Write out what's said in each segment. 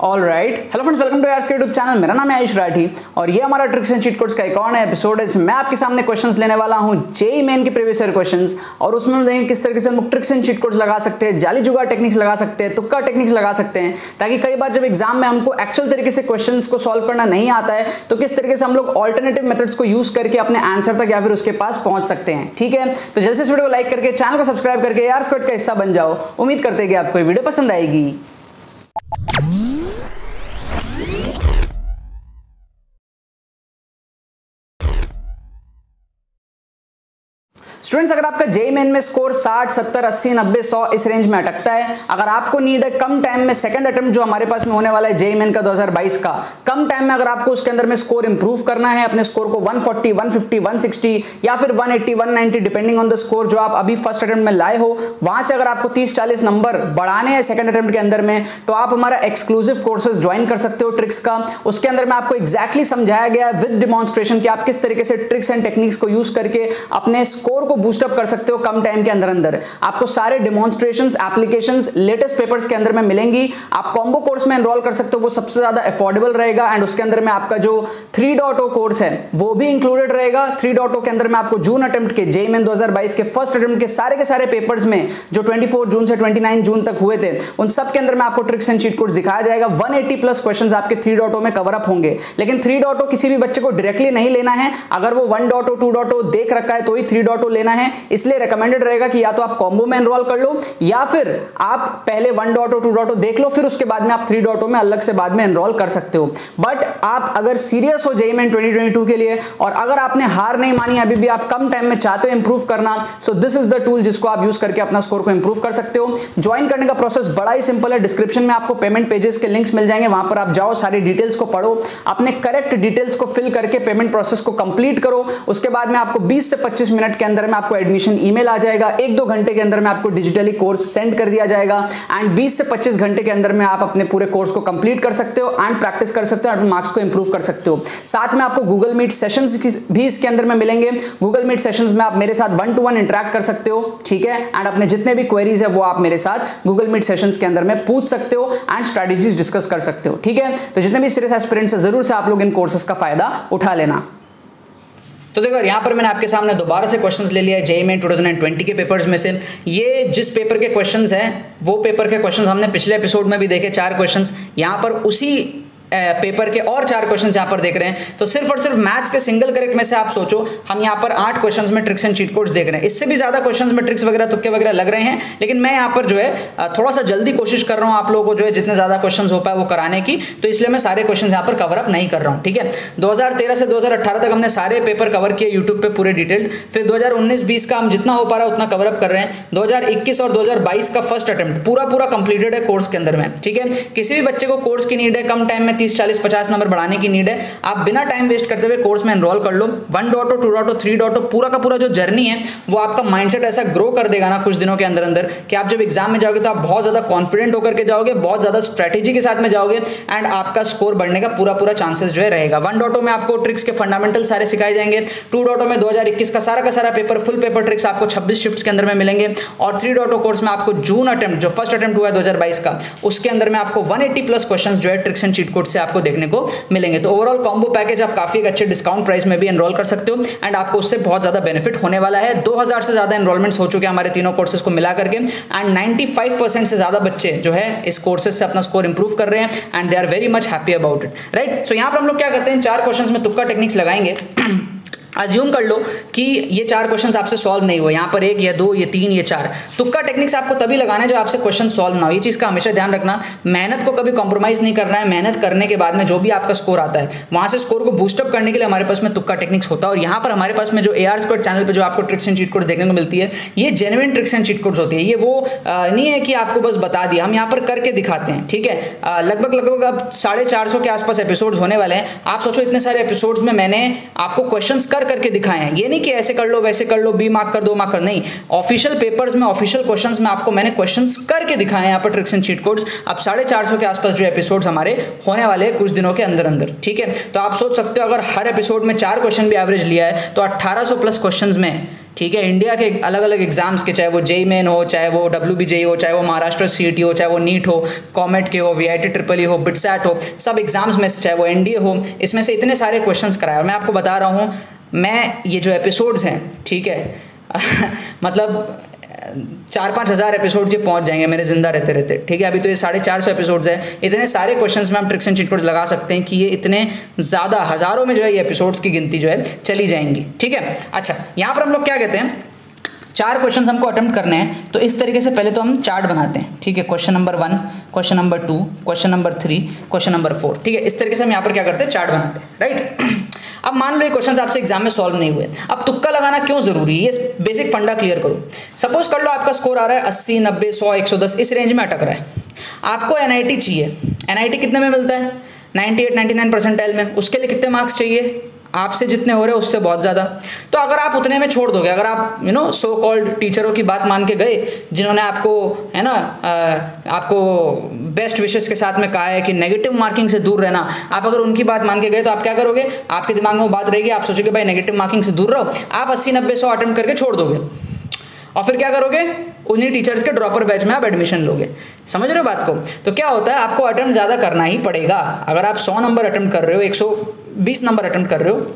All right, hello friends, welcome to यार्स के YouTube channel. मेरा नाम है आयुष राठी और ये हमारा ट्रिक्स एंड चीट कोड्स का एक और नया एपिसोड है। मैं आपके सामने क्वेश्चंस लेने वाला हूं जेईई मेन के प्रीवियस ईयर क्वेश्चंस, और उसमें हम देखेंगे किस तरीके से हम ट्रिक्स एंड चीट कोड्स लगा सकते हैं, जाली जुगाड़ टेक्निक्स लगा सकते हैं, तुक्का टेक्निक्स लगा सकते हैं, ताकि कई बार जब एग्जाम में हमको एक्चुअल तरीके से क्वेश्चंस को सॉल्व करना नहीं आता है तो किस तरीके से हम लोग ऑल्टरनेटिव मेथड्स को यूज करके अपने आंसर तक या फिर उसके पास पहुंच सकते हैं। ठीक है, तो जल्दी से इस वीडियो को लाइक करके चैनल को सब्सक्राइब करके यार्स कोड का हिस्सा बन जाओ। उम्मीद करते हैं कि आपको ये वीडियो पसंद आएगी। स्टूडेंट्स, अगर आपका जेईई मेन में स्कोर 60, 70, 80, 90, 100 इस रेंज में अटकता है, अगर आपको नीड है कम टाइम में सेकंड अटेम्प्ट जो हमारे पास में होने वाला है जेईई मेन का 2022 का, कम टाइम में अगर आपको उसके अंदर में स्कोर इंप्रूव करना है, अपने स्कोर को 140, 150, 160 या फिर 180, 190 डिपेंडिंग ऑन द स्कोर जो आप अभी फर्स्ट अटेम्प्ट में लाए हो, वहां से अगर आपको 30-40 नंबर बढ़ाने हैं सेकंड अटेम्प्ट के अंदर में, तो आप हमारा एक्सक्लूसिव कोर्सेज ज्वाइन कर सकते हो ट्रिक्स का। उसके अंदर में आपको एग्जैक्टली समझाया गया है विद डिमॉन्स्ट्रेशन कि आप किस तरीके से ट्रिक्स एंड टेक्निक्स को यूज करके अपने स्कोर को बूस्टअप कर सकते हो कम टाइम के अंदर अंदर। आपको सारे डिमॉन्स्ट्रेशंस, एप्लीकेशंस लेटेस्ट पेपर्स के अंदर में मिलेंगी। आप कॉम्बो कोर्स में एनरोल कर सकते हो, वो सबसे ज्यादा अफोर्डेबल रहेगा, एंड उसके अंदर में आपका जो 3.0 कोर्स है वो भी इंक्लूडेड रहेगा। 3.0 के अंदर में आपको जून अटेम्प्ट के जेईई मेन 2022 के फर्स्ट अटेम्प्ट के सारे पेपर्स में जो 24 जून से 29 जून तक हुए थे, उन सब के अंदर में आपको ट्रिक्स एंड चीट कोड्स दिखाया जाएगा। 180 प्लस क्वेश्चंस आपके 3.0 में कवर अप होंगे। लेकिन 3.0 किसी भी बच्चे को डायरेक्टली नहीं लेना है, अगर वो 1.0 2.0 देख रखा है तो ही 3.0 लेना है। इसलिए रिकमेंडेड रहेगा कि या तो आप कॉम्बो में एनरोल कर लो या फिर आप पहले 1.0 2.0 देख लो, फिर उसके बाद में आप 3.0 में अलग से बाद में एनरोल कर सकते हो। बट आप अगर सीरियस हो जेईई मेन 2022 के लिए और अगर आपने हार नहीं मानी, अभी भी आप कम टाइम में चाहते हो इंप्रूव करना, so this is the tool जिसको आप यूज करके अपना स्कोर को इंप्रूव कर सकते हो। ज्वाइन करने का प्रोसेस बड़ा ही सिंपल है। डिस्क्रिप्शन में आपको पेमेंट पेजेस के लिंक्स मिल जाएंगे, वहां पर आप जाओ, सारी डिटेल्स को पढ़ो, अपने करेक्ट डिटेल्स को फिल करके पेमेंट प्रोसेस को कंप्लीट करो। उसके बाद में आपको 20 से 25 मिनट के अंदर में आपको एडमिशन ईमेल आ जाएगा। 1-2 घंटे के अंदर में आपको डिजिटली कोर्स सेंड कर दिया जाएगा, एंड 20 से 25 घंटे के अंदर में आप अपने पूरे कोर्स को कंप्लीट कर सकते हो एंड प्रैक्टिस कर सकते हो, अपने मार्क्स को इंप्रूव कर सकते हो। साथ में आपको गूगल मीट सेशंस भी इसके अंदर में मिलेंगे। गूगल मीट सेशंस में आप मेरे साथ 1-to-1 इंटरेक्ट कर सकते हो, ठीक है, एंड अपने जितने भी क्वेरीज है वो आप मेरे साथ गूगल मीट सेशंस के अंदर में पूछ सकते हो एंड स्ट्रेटेजीज डिस्कस कर सकते हो। ठीक है, तो जितने भी सीरियस एस्पिरेंट्स है जरूर से आप लोग इन कोर्सेज का फायदा उठा लेना। तो देखो यहाँ पर मैंने आपके सामने दोबारा से क्वेश्चंस ले लिया है जेईई मेन 2020 के पेपर्स में से। ये जिस पेपर के क्वेश्चंस हैं वो पेपर के क्वेश्चंस हमने पिछले एपिसोड में भी देखे, 4 क्वेश्चंस। यहाँ पर उसी पेपर के और 4 क्वेश्चंस यहाँ पर देख रहे हैं। तो सिर्फ और सिर्फ मैथ्स के सिंगल करेक्ट में से आप सोचो, हम यहाँ पर 8 क्वेश्चंस में ट्रिक्स एंड चीट कोड्स देख रहे हैं। इससे भी ज्यादा क्वेश्चंस में ट्रिक्स वगैरह, तुक्के वगैरह लग रहे हैं, लेकिन मैं यहाँ पर जो है थोड़ा सा जल्दी कोशिश कर रहा हूँ आप लोगों को जो है जितने ज्यादा क्वेश्चंस हो पाए वो कराने की, तो इसलिए मैं सारे क्वेश्चंस यहाँ पर कवर अप नहीं कर रहा हूँ। ठीक है, 2013 से 2018 तक हमने सारे पेपर कवर किए यूट्यूब पे पूरे डिटेल्ड। फिर 2019-20 का हम जितना हो पा रहा है उतना कवर अप कर रहे हैं। 2021 और 2022 का फर्स्ट अटेम्प्ट पूरा कंप्लीटेड है कोर्स के अंदर में। ठीक है, किसी भी बच्चे को कोर्स की नीड है, कम टाइम में 30, 40, 50 नंबर बढ़ाने की नीड है, आप बिना टाइम वेस्ट करते हुए कोर्स में एनरोल कर लो। 1.0 2.0 3.0 पूरा का पूरा जो जर्नी है वो आपका माइंडसेट ऐसा ग्रो कर देगा ना कुछ दिनों के अंदर अंदर कि आप जब एग्जाम में जाओगे तो आप बहुत ज्यादा कॉन्फिडेंट होकर के जाओगे, बहुत ज्यादा स्ट्रेटेजी के साथ में जाओगे, एंड आपका स्कोर बढ़ने का पूरा चांसेस जो है रहेगा। 1.0 में आपको ट्रिक्स के फंडामेंटल सारे सिखाए जाएंगे। 2.0 में 2021 का सारा पेपर, फुल पेपर ट्रिक्स आपको 26 शिफ्ट्स के अंदर में मिलेंगे। और 3.0 कोर्स में आपको जून अटेम्प्ट जो फर्स्ट अटेम्प्ट हुआ है 2022 का, उसके अंदर में आपको 180 प्लस क्वेश्चंस जो है ट्रिक्स एंड चीट कोड से आपको देखने को मिलेंगे। तो ओवरऑल कॉम्बो पैकेज आप काफी एक अच्छे डिस्काउंट प्राइस में भी एनरोल कर सकते हो, एंड आपको उससे बहुत ज्यादा बेनिफिट होने वाला है। 2000 से ज्यादा एनरोलमेंट्स हो चुके हैं हमारे तीनों कोर्सेज को मिला करके, एंड 95% से ज्यादा बच्चे जो है इस कोर्सेज से अपना स्कोर इंप्रूव कर रहे हैं, and they are very much happy about it, right. So यहाँ पर हम लोग क्या करते हैं, 4 क्वेश्चंस में तुक्का टेक्निक्स लगाएंगे। अज्यूम कर लो कि ये 4 क्वेश्चंस आपसे सॉल्व नहीं हुए, यहाँ पर 1 या 2 ये 3 ये 4। तुक्का टेक्निक्स आपको तभी लगाना है जब आपसे क्वेश्चन सॉल्व ना हो। ये चीज़ का हमेशा ध्यान रखना। मेहनत को कभी कॉम्प्रोमाइज़ नहीं करना है। मेहनत करने के बाद में जो भी आपका स्कोर आता है वहाँ से स्कोर को बूस्टअप करने के लिए हमारे पास में तुक्का टेक्निक्स होता है। और यहाँ पर हमारे पास में जो AR स्क्वाड चैनल पर जो आपको ट्रिक्स एंड चीट कोड्स देखने को मिलती है, ये genuine tricks and cheat codes होती है। ये वो नहीं है कि आपको बस बता दिया, हम यहाँ पर करके दिखाते हैं। ठीक है, लगभग अब 450 के आसपास एपिसोड्स होने वाले हैं। आप सोचो इतने सारे एपिसोड्स में मैंने आपको क्वेश्चंस करके दिखाए हैं। ये नहीं कि ऐसे कर लो वैसे कर लो, बी मार्क कर दो मार्क कर, नहीं। ऑफिशियल पेपर्स में, ऑफिशियल क्वेश्चंस में आपको मैंने क्वेश्चंस करके दिखाए हैं यहाँ पर ट्रिक्स एंड चीट कोड्स। अब 450 के आसपास जो एपिसोड्स हमारे होने वाले हैं कुछ दिनों के अंदर अंदर। ठीक है, तो आप सोच सकते हो अगर हर एपिसोड में 4 क्वेश्चन भी एवरेज लिया है तो 1800 प्लस क्वेश्चंस में ठीक है, इंडिया के अलग अलग एग्जाम्स के, चाहे वो जेईई मेन हो, चाहे वो WBJEE हो, चाहे वो महाराष्ट्र सीईटी हो, चाहे वो नीट हो, कॉमेट के हो, VIT ट्रिपल हो, बिटसैट हो, सब एग्जाम्स में से, चाहे वो NDA हो, इसमें से इतने सारे क्वेश्चंस कराए। और मैं आपको बता रहा हूँ, मैं ये जो एपिसोड्स हैं, ठीक है मतलब 4-5 हज़ार एपिसोड ये पहुंच जाएंगे मेरे जिंदा रहते रहते, ठीक है। अभी तो ये 450 एपिसोड्स हैं, इतने सारे क्वेश्चंस में हम ट्रिक्स एंड चीट कोड लगा सकते हैं कि ये इतने ज़्यादा हज़ारों में जो है ये एपिसोड्स की गिनती जो है चली जाएंगी, ठीक है। अच्छा, यहाँ पर हम लोग क्या कहते हैं, 4 क्वेश्चंस हमको अटेम्प्ट करने हैं, तो इस तरीके से पहले तो हम चार्ट बनाते हैं, ठीक है। Question number 1, question number 2, question number 3, question number 4, ठीक है। इस तरीके से हम यहाँ पर क्या करते हैं, चार्ट बनाते हैं, राइट। अब मान लो ये क्वेश्चंस आपसे एग्जाम में सॉल्व नहीं हुए, अब तुक्का लगाना क्यों जरूरी है, ये बेसिक फंडा क्लियर करो। सपोज कर लो आपका स्कोर आ रहा है 80, 90, 100, 110, इस रेंज में अटक रहा है, आपको NIT चाहिए। NIT कितने में मिलता है, 98, 99 परसेंटाइल में। उसके लिए कितने मार्क्स चाहिए, आपसे जितने हो रहे हैं उससे बहुत ज़्यादा। तो अगर आप उतने में छोड़ दोगे, अगर आप सो कॉल्ड टीचरों की बात मान के गए, जिन्होंने आपको है ना आपको बेस्ट विशेस के साथ में कहा है कि नेगेटिव मार्किंग से दूर रहना, आप अगर उनकी बात मान के गए तो आप क्या करोगे, आपके दिमाग में वो बात रहेगी, आप सोचोगे भाई नेगेटिव मार्किंग से दूर रहो, आप 80, 90, 100 अटेम्प्ट करके छोड़ दोगे और फिर क्या करोगे, उन्हीं टीचर्स के ड्रॉपर बैच में आप एडमिशन लोगे। समझ रहे हो बात को। तो क्या होता है, आपको अटेम्प्ट ज़्यादा करना ही पड़ेगा। अगर आप 100 नंबर अटेम्प्ट कर रहे हो, 120 नंबर अटेम्प्ट कर रहे हो,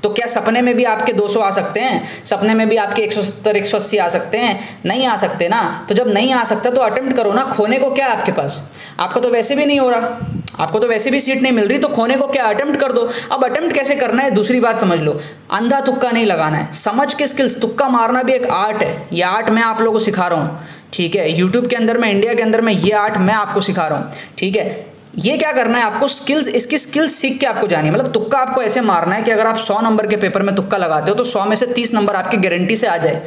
तो क्या सपने में भी आपके 200 आ सकते हैं, सपने में भी आपके 170, 180 आ सकते हैं? नहीं आ सकते ना। तो जब नहीं आ सकता तो अटेम्प्ट करो ना, खोने को क्या है आपके पास, आपको तो वैसे भी नहीं हो रहा, आपको तो वैसे भी सीट नहीं मिल रही, तो खोने को क्या, अटेम्प्ट कर दो। अब अटेम्प्ट कैसे करना है, दूसरी बात समझ लो, अंधा तुक्का नहीं लगाना है, समझ के स्किल्स। तुक्का मारना भी एक आर्ट है, ये आर्ट मैं आप लोगों को सिखा रहा हूँ, ठीक है। यूट्यूब के अंदर में, इंडिया के अंदर में ये आर्ट मैं आपको सिखा रहा हूँ, ठीक है। ये क्या करना है आपको, स्किल्स, इसकी स्किल्स सीख के आपको जानी है। मतलब तुक्का आपको ऐसे मारना है कि अगर आप 100 नंबर के पेपर में तुक्का लगाते हो तो 100 में से 30 नंबर आपकी गारंटी से आ जाए,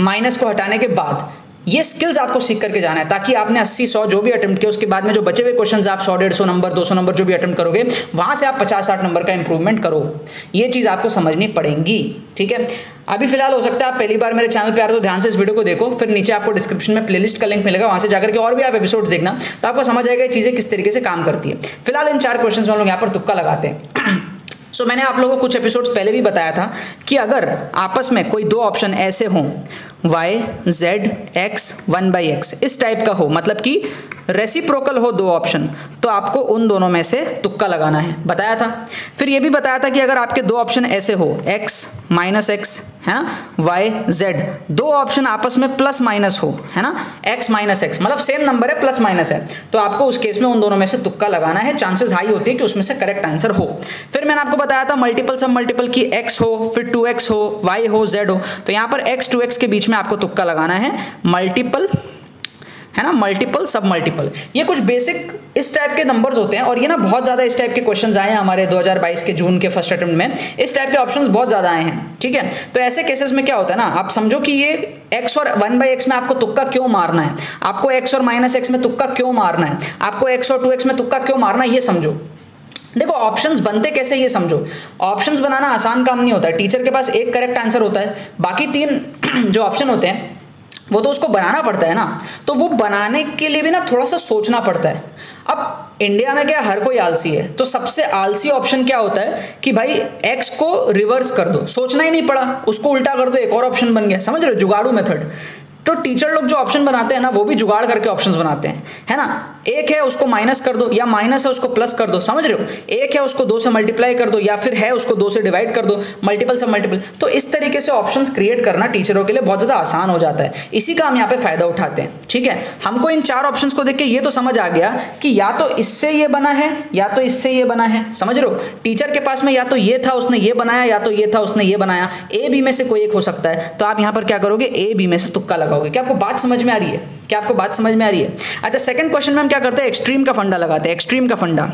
माइनस को हटाने के बाद। ये स्किल्स आपको सीख करके जाना है, ताकि आपने 80, 100 जो भी अटेम्प्ट किया, उसके बाद में जो बचे हुए क्वेश्चंस आप 100, 150 नंबर, 200 नंबर जो भी अटेम्प्ट करोगे, वहां से आप 50, 60 नंबर का इंप्रूवमेंट करो। ये चीज़ आपको समझनी पड़ेगी, ठीक है। अभी फिलहाल हो सकता है आप पहली बार मेरे चैनल पे आ रहे हो तो ध्यान से इस वीडियो को देखो, फिर नीचे आपको डिस्क्रिप्शन में प्लेलिस्ट का लिंक मिलेगा, वहां से जाकर के और भी आप एपिसोड्स देखना, तो आपको समझ आएगा ये चीज़ें किस तरीके से काम करती है। फिलहाल इन 4 क्वेश्चंस में हम लोग यहाँ पर तुक्का लगाते हैं। सो मैंने आप लोगों को कुछ एपिसोड्स पहले भी बताया था कि अगर आपस में कोई 2 ऑप्शन ऐसे हों, y, z, x, 1/x इस टाइप का हो, मतलब कि रेसिप्रोकल हो 2 ऑप्शन, तो आपको उन दोनों में से तुक्का लगाना है, बताया था। फिर ये भी बताया था कि अगर आपके 2 ऑप्शन ऐसे हो, x, -x है ना, y, z, 2 ऑप्शन आपस में प्लस माइनस हो, है ना, x, -x मतलब सेम नंबर है, प्लस माइनस है, तो आपको उस केस में उन दोनों में से तुक्का लगाना है। चांसेस हाई होती है कि उसमें से करेक्ट आंसर हो। फिर मैंने आपको बताया था मल्टीपल सब मल्टीपल की x हो, फिर 2x हो, y हो, z हो, तो यहाँ पर x 2x के बीच में आपको तुक्का लगाना है, मल्टीपल है ना, मल्टीपल सब मल्टीपल। ये कुछ बेसिक इस टाइप के नंबर्स होते हैं, और ये ना बहुत ज़्यादा इस टाइप के क्वेश्चंस आए हैं हमारे 2022 के जून के फर्स्ट अटेम्प्ट में, इस टाइप के ऑप्शंस बहुत ज़्यादा आए हैं, ठीक है। तो ऐसे केसेस में क्या होता है ना, आप समझो कि ये x और 1/x में आपको तुक्का क्यों मारना है, आपको x और -x में तुक्का क्यों मारना है, आपको x और 2x में तुक्का क्यों मारना है, ये समझो। देखो ऑप्शंस बनते कैसे ये समझो। ऑप्शंस बनाना आसान काम नहीं होता है, टीचर के पास एक करेक्ट आंसर होता है, बाकी 3 जो ऑप्शन होते हैं वो तो उसको बनाना पड़ता है ना, तो वो बनाने के लिए भी ना थोड़ा सा सोचना पड़ता है। अब इंडिया में क्या हर कोई आलसी है, तो सबसे आलसी ऑप्शन क्या होता है कि भाई x को रिवर्स कर दो, सोचना ही नहीं पड़ा, उसको उल्टा कर दो, एक और ऑप्शन बन गया। समझ रहे हो, जुगाड़ू मेथड। तो टीचर लोग जो ऑप्शन बनाते हैं ना, वो भी जुगाड़ करके ऑप्शंस बनाते हैं, है ना। एक है उसको माइनस कर दो, या माइनस है उसको प्लस कर दो, समझ रहे हो। एक है उसको 2 से मल्टीप्लाई कर दो, या फिर है उसको 2 से डिवाइड कर दो, मल्टीपल से मल्टीपल। तो इस तरीके से ऑप्शंस क्रिएट करना टीचरों के लिए बहुत ज़्यादा आसान हो जाता है, इसी का हम यहाँ पे फायदा उठाते हैं, ठीक है। हमको इन 4 ऑप्शंस को देख के ये तो समझ आ गया कि या तो इससे ये बना है, या तो इससे ये बना है, समझ रहे हो। टीचर के पास में या तो ये था उसने ये बनाया, या तो ये था उसने ये बनाया, ए बी में से कोई एक हो सकता है। तो आप यहाँ पर क्या करोगे, ए बी में से तुक्का लगाओगे। क्या आपको बात समझ में आ रही है, क्या आपको बात समझ में आ रही है। अच्छा, सेकंड क्वेश्चन में हम क्या करते हैं, एक्सट्रीम का फंडा लगाते हैं, एक्सट्रीम का फंडा।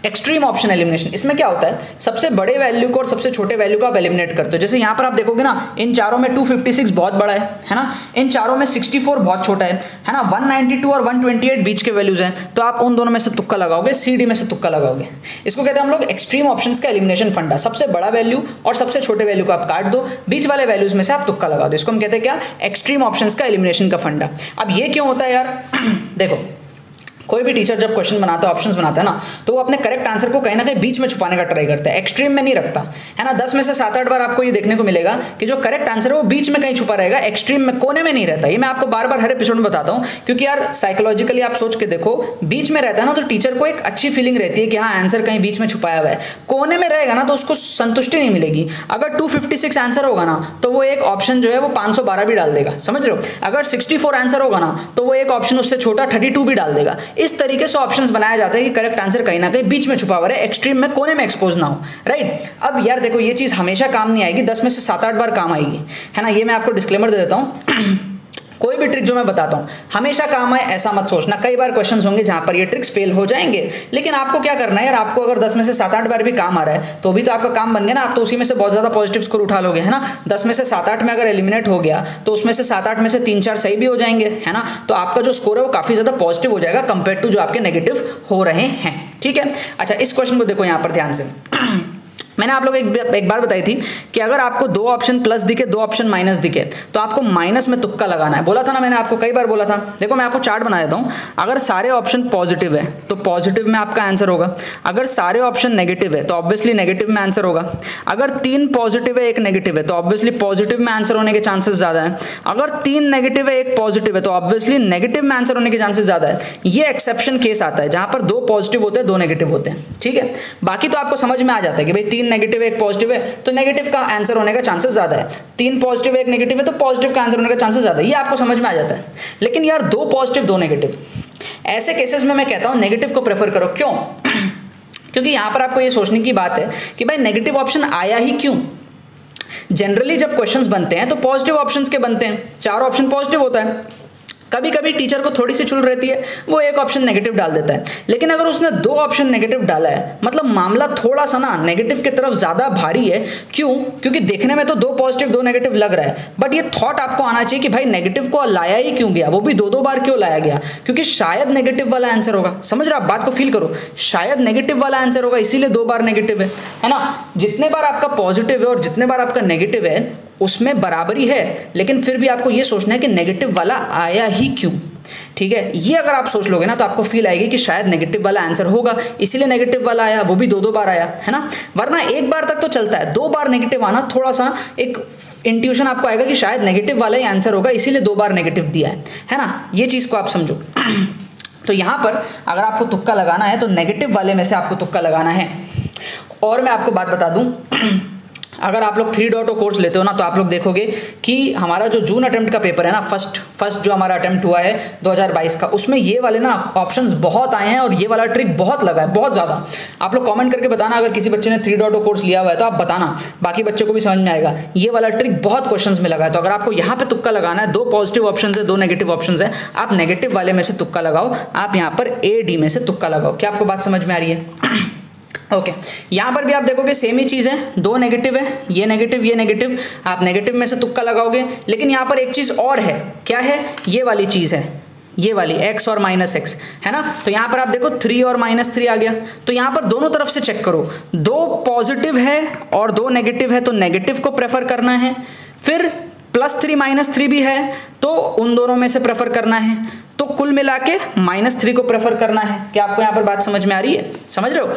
एक्सट्रीम ऑप्शन एलिमिनेशन, इसमें क्या होता है, सबसे बड़े वैल्यू को और सबसे छोटे वैल्यू को आप एलिमिनेट करते हो। जैसे यहाँ पर आप देखोगे ना, इन चारों में 256 बहुत बड़ा है ना, इन चारों में 64 बहुत छोटा है ना, 192 और 128 बीच के वैल्यूज हैं, तो आप उन दोनों में से तुक्का लगाओगे, सी डी में से तुक्का लगाओगे। इसको कहते हैं हम लोग एक्सट्रीम ऑप्शंस का एलिमिनेशन फंडा। सबसे बड़ा वैल्यू और सबसे छोटे वैल्यू को आप काट दो, बीच वाले वैल्यूज में से आप तुक्का लगा दो। इसको हम कहते हैं क्या, एक्सट्रीम ऑप्शंस का एलिमिनेशन का फंडा। अब ये क्यों होता है यार, देखो कोई भी टीचर जब क्वेश्चन बनाता है, ऑप्शंस बनाता है ना, तो वो अपने करेक्ट आंसर को कहीं ना कहीं बीच में छुपाने का ट्राई करता है, एक्सट्रीम में नहीं रखता है ना। 10 में से 7-8 बार आपको ये देखने को मिलेगा कि जो करेक्ट आंसर है वो बीच में कहीं छुपा रहेगा, एक्सट्रीम में, कोने में नहीं रहता। ये मैं आपको बार बार हर एपिसोड में बताता हूँ, क्योंकि यार साइकोलॉजिकली आप सोच के देखो, बीच में रहता है ना तो टीचर को एक अच्छी फीलिंग रहती है कि हाँ आंसर कहीं बीच में छुपाया हुआ है। कोने में रहेगा ना तो उसको संतुष्टि नहीं मिलेगी। अगर 256 आंसर होगा ना तो वो एक ऑप्शन जो है वो 512 भी डाल देगा, समझ रहे हो। अगर 64 आंसर होगा ना तो वो एक ऑप्शन उससे छोटा 32 भी डाल देगा। इस तरीके से ऑप्शंस बनाया जाता है कि करेक्ट आंसर कहीं ना कहीं बीच में छुपा हुआ है, एक्सट्रीम में, कोने में एक्सपोज ना हो, राइट। अब यार देखो ये चीज हमेशा काम नहीं आएगी, 10 में से 7-8 बार काम आएगी, है ना। ये मैं आपको डिस्क्लेमर दे देता हूं। कोई भी ट्रिक जो मैं बताता हूं हमेशा काम आए ऐसा मत सोचना। कई बार क्वेश्चंस होंगे जहां पर ये ट्रिक्स फेल हो जाएंगे, लेकिन आपको क्या करना है यार, आपको अगर 10 में से 7-8 बार भी काम आ रहा है तो भी तो आपका काम बन गया ना, आप तो उसी में से बहुत ज्यादा पॉजिटिव स्कोर उठा लोगे, है ना। 10 में से 7-8 में अगर एलिमिनेट हो गया तो उसमें से 7-8 में से 3-4 सही भी हो जाएंगे, है ना। तो आपका जो स्कोर है वो काफी ज्यादा पॉजिटिव हो जाएगा कंपेयर टू जो आपके नेगेटिव हो रहे हैं, ठीक है। अच्छा, इस क्वेश्चन को देखो यहां पर ध्यान से। मैंने आप लोग एक बात बताई थी कि अगर आपको 2 ऑप्शन प्लस दिखे, 2 ऑप्शन माइनस दिखे, तो आपको माइनस में तुक्का लगाना है। बोला था ना मैंने आपको, कई बार बोला था। देखो मैं आपको चार्ट बना देता हूं। अगर सारे ऑप्शन पॉजिटिव है तो पॉजिटिव में आपका आंसर होगा। अगर सारे ऑप्शन नेगेटिव है तो ऑब्वियसली नेगेटिव में आंसर होगा। अगर 3 पॉजिटिव है 1 नेगेटिव है तो ऑब्वियसली पॉजिटिव में आंसर होने के चांसेस ज्यादा है। अगर 3 नेगेटिव है 1 पॉजिटिव है तो ऑब्वियसली नेगेटिव में आंसर होने के चांसेस ज्यादा है। ये एक्सेप्शन केस आता है जहां पर 2 पॉजिटिव होते हैं 2 नेगेटिव होते हैं, ठीक है। बाकी तो आपको समझ में आ जाता है कि भाई 3 नेगेटिव 1 पॉजिटिव है तो नेगेटिव का आंसर होने का चांसेस ज्यादा है, 3 पॉजिटिव 1 नेगेटिव है तो पॉजिटिव का आंसर होने का चांसेस ज्यादा है। ये आपको समझ में आ जाता है। लेकिन यार 2 पॉजिटिव 2 नेगेटिव, ऐसे केसेस में मैं कहता हूं नेगेटिव को प्रेफर करो। क्यों? क्योंकि यहां पर आपको ये सोचने की बात है कि भाई नेगेटिव ऑप्शन आया ही क्यों। जनरली जब क्वेश्चंस बनते हैं तो पॉजिटिव ऑप्शंस के बनते हैं, 4 ऑप्शन पॉजिटिव होता है। कभी कभी टीचर को थोड़ी सी चुल रहती है, वो 1 ऑप्शन नेगेटिव डाल देता है। लेकिन अगर उसने 2 ऑप्शन नेगेटिव डाला है, मतलब मामला थोड़ा सा ना नेगेटिव की तरफ ज्यादा भारी है। क्यों? क्योंकि देखने में तो 2 पॉजिटिव 2 नेगेटिव लग रहा है, बट ये थॉट आपको आना चाहिए कि भाई नेगेटिव को लाया ही क्यों गया, वो भी 2-2 बार क्यों लाया गया। क्योंकि शायद नेगेटिव वाला आंसर होगा। समझ रहे हो आप बात को, फील करो। शायद नेगेटिव वाला आंसर होगा, इसीलिए 2 बार नेगेटिव है ना। जितने बार आपका पॉजिटिव है और जितने बार आपका नेगेटिव है उसमें बराबरी है, लेकिन फिर भी आपको ये सोचना है कि नेगेटिव वाला आया ही क्यों, ठीक है। ये अगर आप सोच लोगे ना तो आपको फील आएगी कि शायद नेगेटिव वाला आंसर होगा, इसीलिए नेगेटिव वाला आया, वो भी 2-2 बार आया, है ना। वरना 1 बार तक तो चलता है, 2 बार नेगेटिव आना थोड़ा सा एक इंट्यूशन आपको आएगा कि शायद नेगेटिव वाला ही आंसर होगा, इसीलिए 2 बार नेगेटिव दिया है ना। ये चीज को आप समझो। तो यहां पर अगर आपको तुक्का लगाना है तो नेगेटिव वाले में से आपको तुक्का लगाना है। और मैं आपको बात बता दूं, अगर आप लोग 3.0 कोर्स लेते हो ना तो आप लोग देखोगे कि हमारा जो जून अटेम्प्ट का पेपर है ना, फर्स्ट जो हमारा अटेम्प्ट हुआ है 2022 का, उसमें ये वाले ना ऑप्शंस बहुत आए हैं और ये वाला ट्रिक बहुत लगा है, बहुत ज़्यादा। आप लोग कमेंट करके बताना अगर किसी बच्चे ने 3.0 कोर्स लिया हुआ है तो आप बताना, बाकी बच्चों को भी समझ में आएगा। ये वाला ट्रिक बहुत क्वेश्चंस में लगा है। तो अगर आपको यहाँ पे तुक्का लगाना है, 2 पॉजिटिव ऑप्शन है 2 नेगेटिव ऑप्शन है, आप नेगेटिव वाले में से तुक्का लगाओ। आप यहाँ पर A-D में से तुक्का लगाओ। क्या आपको बात समझ में आ रही है? ओके, यहां पर भी आप देखोगे सेम ही चीज है, 2 नेगेटिव है, ये नेगेटिव, आप नेगेटिव में से तुक्का लगाओगे। लेकिन यहां पर एक चीज और है, क्या है? ये वाली चीज है, ये वाली x और -x, है ना। तो यहां पर आप देखो 3 और -3 आ गया। तो यहां पर दोनों तरफ से चेक करो, 2 पॉजिटिव है और 2 नेगेटिव है तो नेगेटिव को प्रेफर करना है। फिर +3 -3 भी है तो उन दोनों में से प्रेफर करना है। तो कुल मिला के -3 को प्रेफर करना है। क्या आपको यहां पर बात समझ में आ रही है? समझ रहे हो?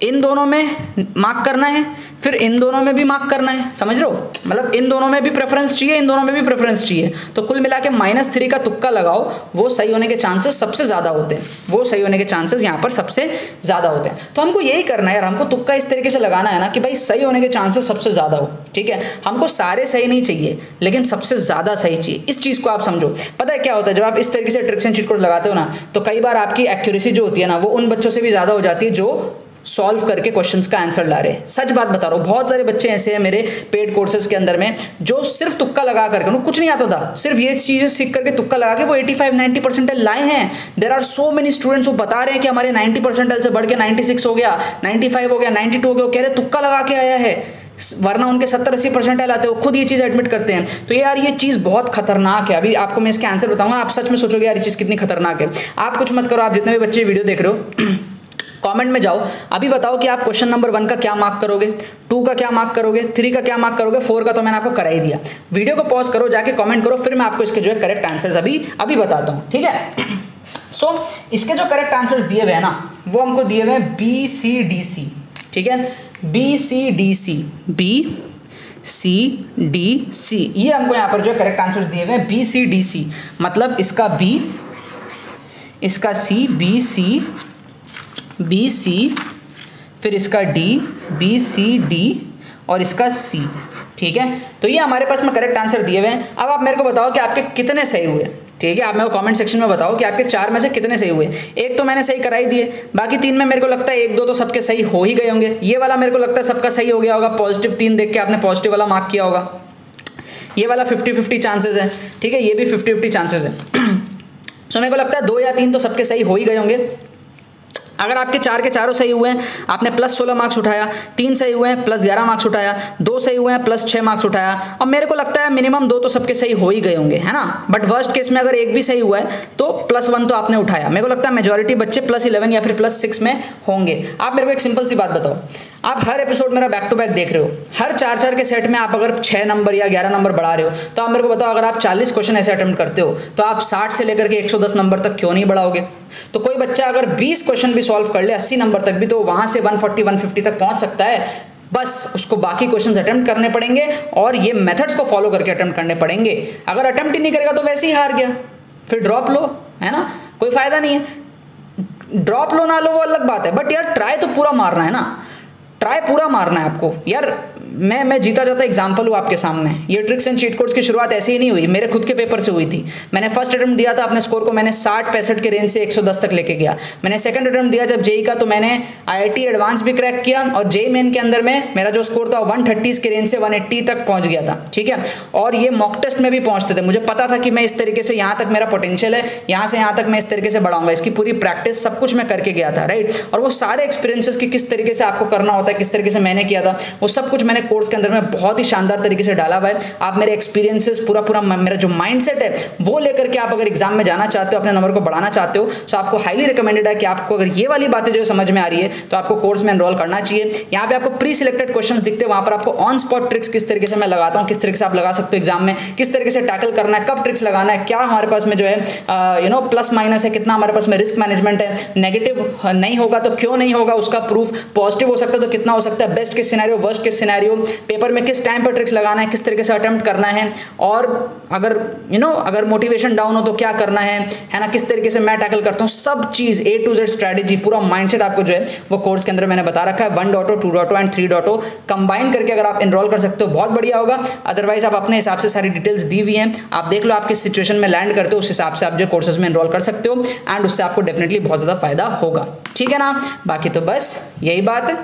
इन दोनों में मार्क करना है, फिर इन दोनों में भी मार्क करना है। समझ रहे हो? मतलब इन दोनों में भी प्रेफरेंस चाहिए, इन दोनों में भी प्रेफरेंस चाहिए। तो कुल मिला के -3 का तुक्का लगाओ, वो सही होने के चांसेस सबसे ज्यादा होते हैं, वो सही होने के चांसेस यहाँ पर सबसे ज्यादा होते हैं। तो हमको यही करना है यार, हमको तुक्का इस तरीके से लगाना है ना कि भाई सही होने के चांसेस सबसे ज्यादा हो, ठीक है। हमको सारे सही नहीं चाहिए, लेकिन सबसे ज्यादा सही चाहिए। इस चीज को आप समझो। पता है क्या होता है, जब आप इस तरीके से ट्रिक्स एंड चीट कोड लगाते हो ना, तो कई बार आपकी एक्यूरेसी जो होती है ना, वो उन बच्चों से भी ज्यादा हो जाती है जो सॉल्व करके क्वेश्चंस का आंसर ला रहे हैं। सच बात बता रहा हूँ, बहुत सारे बच्चे ऐसे हैं मेरे पेड कोर्सेज के अंदर में जो सिर्फ तुक्का लगा करके, उनको कुछ नहीं आता था, सिर्फ ये चीजें सीख करके तुक्का लगा के वो 85-90 परसेंटाइल लाए हैं। There are so many students वो बता रहे हैं कि हमारे 90 परसेंटाइल से बढ़ के 96 हो गया, 95 हो गया, 92 हो गया, कह रहे तुक्का लगा के आया है, वरना उनके 70-80 परसेंटाइल आते हैं। वो खुद ये चीज एडमिट करते हैं। तो यार ये चीज बहुत खतरनाक है। अभी आपको मैं इसके आंसर बताऊंगा, आप सच में सोचोगे यार ये चीज कितनी खतरनाक है। आप कुछ मत करो, आप जितने भी बच्चे वीडियो देख रहे हो कमेंट में जाओ, अभी बताओ कि आप क्वेश्चन नंबर 1 का क्या मार्क करोगे, 2 का क्या मार्क करोगे, 3 का क्या मार्क करोगे, 4 का तो मैंने आपको करा ही दिया। वीडियो को पॉज करो, जाके कमेंट करो, फिर मैं आपको इसके जो है करेक्ट आंसर्स अभी बताता हूँ, ठीक है। सो इसके जो करेक्ट आंसर्स दिए हुए हैं ना वो हमको दिए हुए हैं बी सी डी सी, ठीक है, B C D C, B C D C, ये हमको यहाँ पर जो करेक्ट आंसर्स दिए हुए हैं बी सी डी सी, मतलब इसका बी, इसका सी, बी सी, फिर इसका डी, बी सी डी और इसका सी, ठीक है। तो ये हमारे पास में करेक्ट आंसर दिए हुए हैं। अब आप मेरे को बताओ कि आपके कितने सही हुए, ठीक है, आप मेरे को कमेंट सेक्शन में बताओ कि आपके 4 में से कितने सही हुए। एक तो मैंने सही करा ही दिए, बाकी 3 में मेरे को लगता है 1-2 तो सबके सही हो ही गए होंगे। ये वाला मेरे को लगता है सबका सही हो गया होगा, पॉजिटिव 3 देख के आपने पॉजिटिव वाला मार्क किया होगा। ये वाला 50-50 चांसेस है, ठीक है, ये भी 50-50 चांसेस है। सो मेरे को लगता है 2 या 3 तो सबके सही हो ही गए होंगे। अगर आपके 4 के चारों सही हुए हैं, आपने +16 मार्क्स उठाया, 3 सही हुए हैं +11 मार्क्स उठाया, 2 सही हुए हैं +6 मार्क्स उठाया, और मेरे को लगता है मिनिमम 2 तो सबके सही हो ही गए होंगे, है ना। बट वर्स्ट केस में अगर एक भी सही हुआ है तो +1 तो आपने उठाया। मेरे को लगता है मेजॉरिटी बच्चे +11 या फिर +6 में होंगे। आप मेरे को एक सिंपल सी बात बताओ, आप हर एपिसोड मेरा बैक टू बैक देख रहे हो, हर 4-4 के सेट में आप अगर 6 नंबर या 11 नंबर बढ़ा रहे हो, तो आप मेरे को बताओ अगर आप 40 क्वेश्चन ऐसे अटेम्प्ट करते हो तो आप 60 से लेकर के 110 नंबर तक क्यों नहीं बढ़ाओगे। तो कोई बच्चा अगर 20 क्वेश्चन भी सॉल्व कर ले 80 नंबर तक भी, तो वहां से 140-150 तक पहुंच सकता है। बस उसको बाकी क्वेश्चंस अटेम्प्ट करने पड़ेंगे और ये मेथड्स को फॉलो करके अटेम्प्ट करने पड़ेंगे। अगर अटेम्प्ट ही नहीं करेगा तो वैसे ही हार गया, फिर ड्रॉप लो, है ना, कोई फायदा नहीं है। ड्रॉप लो ना लो वो अलग बात है, बट यार ट्राई तो पूरा मारना है ना, ट्राई पूरा मारना है आपको यार। मैं जीता जाता एग्जाम्पल हूँ आपके सामने। ये ट्रिक्स एंड चीट कोड्स की शुरुआत ऐसे ही नहीं हुई, मेरे खुद के पेपर से हुई थी। मैंने फर्स्ट अटेम्प्ट दिया था, अपने स्कोर को मैंने 60-65 के रेंज से 110 तक लेके गया। मैंने सेकंड अटेम्प्ट दिया जब जेई का, तो मैंने आईआईटी एडवांस भी क्रैक किया, और जेई मेन के अंदर में मेरा जो स्कोर था 130 के रेंज से 180 तक पहुंच गया था, ठीक है। और ये मॉक टेस्ट में भी पहुंचते थे, मुझे पता था कि मैं इस तरीके से यहाँ तक मेरा पोटेंशियल है, यहाँ से यहाँ तक मैं इस तरीके से बढ़ाऊंगा। इसकी पूरी प्रैक्टिस सब कुछ मैं करके गया था, राइट। और वो सारे एक्सपीरियंसेस की किस तरीके से आपको करना होता है, किस तरीके से मैंने किया था, वो सब कुछ मैंने कोर्स के अंदर में बहुत ही शानदार तरीके से डाला हुआ है। आप मेरे एक्सपीरियंसेस पूरा मेरा जो माइंडसेट है वो लेकर के आप अगर एग्जाम में जाना चाहते हो, अपने नंबर को बढ़ाना चाहते हो, तो आपको हाईली रिकमेंडेड है कि आपको अगर ये वाली बातें जो समझ में आ रही है तो आपको कोर्स में एनरोल करना चाहिए। यहाँ पे आपको प्री सिलेक्टेड क्वेश्चंस दिखते हैं, वहां पर आपको ऑन स्पॉट ट्रिक्स किस तरीके से मैं लगाता हूँ, किस तरीके से आप लगा सकते हो एग्जाम में, किस तरीके से टैकल करना है, कब ट्रिक्स लगाना है, क्या हमारे पास में जो है प्लस माइनस है, कितना हमारे पास में रिस्क मैनेजमेंट है, नेगेटिव नहीं होगा तो क्यों नहीं होगा उसका प्रूफ, पॉजिटिव हो सकता है तो कितना हो सकता है, best case scenario, worst case scenario, paper में किस टाइम पर ट्रिक्स लगाना है, किस तरीके से अटेम्प्ट करना है, और अगर अगर मोटिवेशन डाउन हो तो क्या करना है ना, किस तरीके से मैं टैकल करता हूँ, सब चीज A to Z स्ट्रेटेजी, पूरा माइंडसेट आपको जो है वो कोर्स के अंदर मैंने बता रखा है। 1.0, 2.0 एंड 3.0 कंबाइन करके अगर आप एनरोल कर सकते हो बहुत बढ़िया होगा। अदरवाइज आप अपने हिसाब से सारी डिटेल्स दी हुई हैं, आप देख लो आप किस सिचुएशन में लैंड करते हो, उस हिसाब से आप जो कोर्सेज में एनरोल कर सकते हो, एंड उससे आपको डेफिनेटली बहुत ज्यादा फायदा होगा, ठीक है ना। बाकी तो बस यही बात है।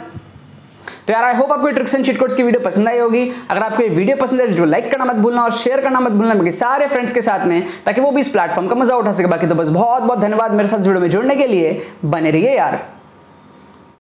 तो यार आई होप आपको ट्रिक्स एंड चीट कोड्स की वीडियो पसंद आई होगी। अगर आपको ये वीडियो पसंद है तो लाइक करना मत भूलना और शेयर करना मत भूलना बाकी सारे फ्रेंड्स के साथ में, ताकि वो भी इस प्लेटफॉर्म का मजा उठा सके। बाकी तो बस बहुत बहुत धन्यवाद मेरे साथ वीडियो में जुड़ने के लिए, बने रहिए यार।